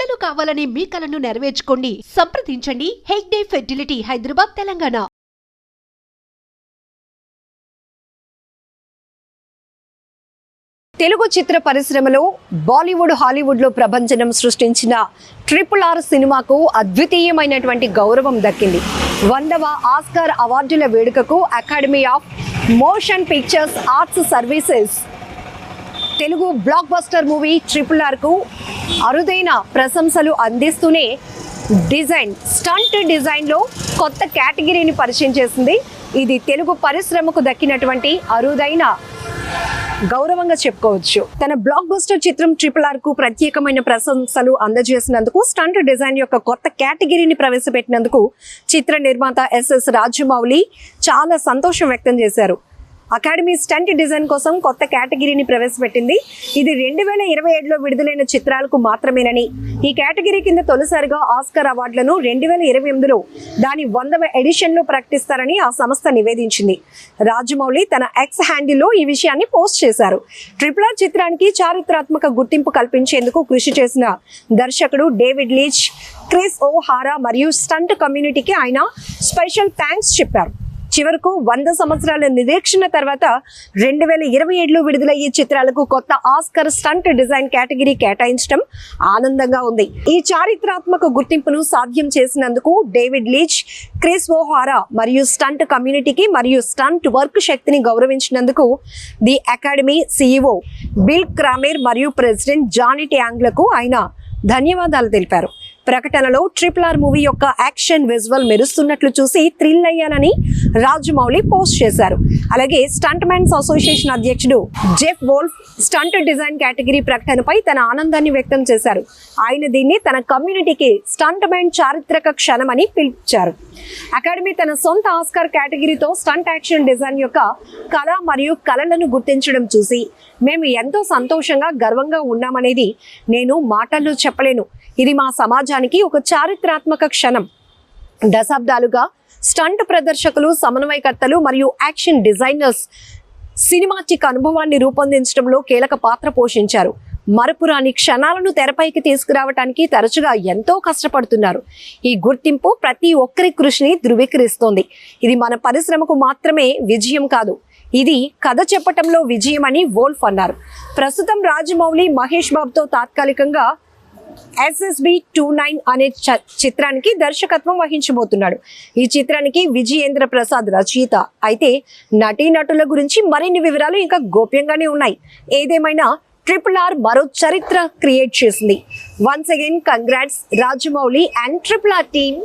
పిల్లలు కావాలనే మీ కలను నెరవేర్చుకోండి. సంప్రదించండి హెగ్డే ఫెర్టిలిటీ, హైదరాబాద్, తెలంగాణ. తెలుగు చిత్ర పరిశ్రమలో బాలీవుడ్, హాలీవుడ్ లో ప్రభంజనం సృష్టించిన RRR సినిమాకు అద్వితీయమైనటువంటి గౌరవం దక్కింది. 100వ ఆస్కార్ అవార్డుల వేడుకకు academy of motion pictures arts services Telugu block buster movie RRR కు అరుదైన ప్రశంసలు అందిస్తూనే స్టంట్ డిజైన్లో కొత్త కేటగిరీని పరిచయం చేసింది. ఇది తెలుగు పరిశ్రమకు దక్కినటువంటి అరుదైన గౌరవంగా చెప్పుకోవచ్చు. తన బ్లాక్ బస్టర్ చిత్రం RRR కు ప్రత్యేకమైన ప్రశంసలు అందజేసినందుకు, స్టంట్ డిజైన్ యొక్క కొత్త కేటగిరీని ప్రవేశపెట్టినందుకు చిత్ర నిర్మాత SS రాజమౌళి చాలా సంతోషం వ్యక్తం చేశారు. అకాడమీ స్టంట్ డిజైన్ కోసం కొత్త కేటగిరీని ప్రవేశపెట్టింది. ఇది 2027లో విడుదలైన చిత్రాలకు మాత్రమేనని, ఈ కేటగిరీ కింద తొలిసారిగా ఆస్కార్ అవార్డులను 2028లో దాని 100వ ఎడిషన్లో ప్రకటిస్తారని ఆ సంస్థ నివేదించింది. రాజమౌళి తన ఎక్స్ హ్యాండిల్లో ఈ విషయాన్ని పోస్ట్ చేశారు. RRR చిత్రానికి చారిత్రాత్మక గుర్తింపు కల్పించేందుకు కృషి చేసిన దర్శకుడు డేవిడ్ లీచ్, క్రిస్ ఓహారా మరియు స్టంట్ కమ్యూనిటీకి ఆయన స్పెషల్ థ్యాంక్స్ చెప్పారు. చివరకు 100 సంవత్సరాల నిరీక్షణ తర్వాత 2027లో విడుదలయ్యే చిత్రాలకు కొత్త ఆస్కార్ స్టంట్ డిజైన్ కేటగిరీ కేటాయించడం ఆనందంగా ఉంది. ఈ చారిత్రాత్మక గుర్తింపును సాధ్యం చేసినందుకు డేవిడ్ లీచ్, క్రిస్ ఓహారా మరియు స్టంట్ కమ్యూనిటీకి మరియు స్టంట్ వర్క్ శక్తిని గౌరవించినందుకు the academy CEO Bill Kramer మరియు ప్రెసిడెంట్ జానీ ట్యాంగ్లకు ఆయన ధన్యవాదాలు తెలిపారు. ప్రకటనలో RRR మూవీ యొక్క యాక్షన్ విజువల్ మెరుస్తున్నట్లు చూసి థ్రిల్ అయ్యానని రాజమౌళి పోస్ట్ చేశారు. అలాగే స్టంట్ మ్యాన్స్ అసోసియేషన్ అధ్యక్షుడు Jeff Wolf stunt design category ప్రకటనపై తన ఆనందాన్ని వ్యక్తం చేశారు. ఆయన దీన్ని తన కమ్యూనిటీకి స్టంట్ మ్యాన్ చారిత్రక క్షణమని పిలిచారు. అకాడమీ తన సొంత ఆస్కార్ కేటగిరీతో స్టంట్ యాక్షన్ డిజైన్ యొక్క కళ మరియు కళలను గుర్తించడం చూసి మేము ఎంతో సంతోషంగా, గర్వంగా ఉన్నామనేది నేను మాటల్లో చెప్పలేను. ఇది మా సమాజానికి ఒక చారిత్రాత్మక క్షణం. దశాబ్దాలుగా స్టంట్ ప్రదర్శకులు, సమన్వయకర్తలు మరియు యాక్షన్ డిజైనర్స్ సినిమాటిక్ అనుభవాన్ని రూపొందించడంలో కీలక పాత్ర పోషించారు. మరపురాని క్షణాలను తెరపైకి తీసుకురావడానికి తరచుగా ఎంతో కష్టపడుతున్నారు. ఈ గుర్తింపు ప్రతి ఒక్కరి కృషిని ధృవీకరిస్తోంది. ఇది మన పరిశ్రమకు మాత్రమే విజయం కాదు, ఇది కథ చెప్పటంలో విజయం అని వోల్ఫ్ అన్నారు. ప్రస్తుతం రాజమౌళి మహేష్ బాబుతో తాత్కాలికంగా SSB29 అనే చిత్రానికి దర్శకత్వం వహించబోతున్నాడు. ఈ చిత్రానికి విజయేంద్ర ప్రసాద్ రచయిత. అయితే నటీనటుల గురించి మరిన్ని వివరాలు ఇంకా గోప్యంగానే ఉన్నాయి. ఏదేమైనా RRR మరో చరిత్ర క్రియేట్ చేసింది. Once again congrats Rajamouli and RRR team.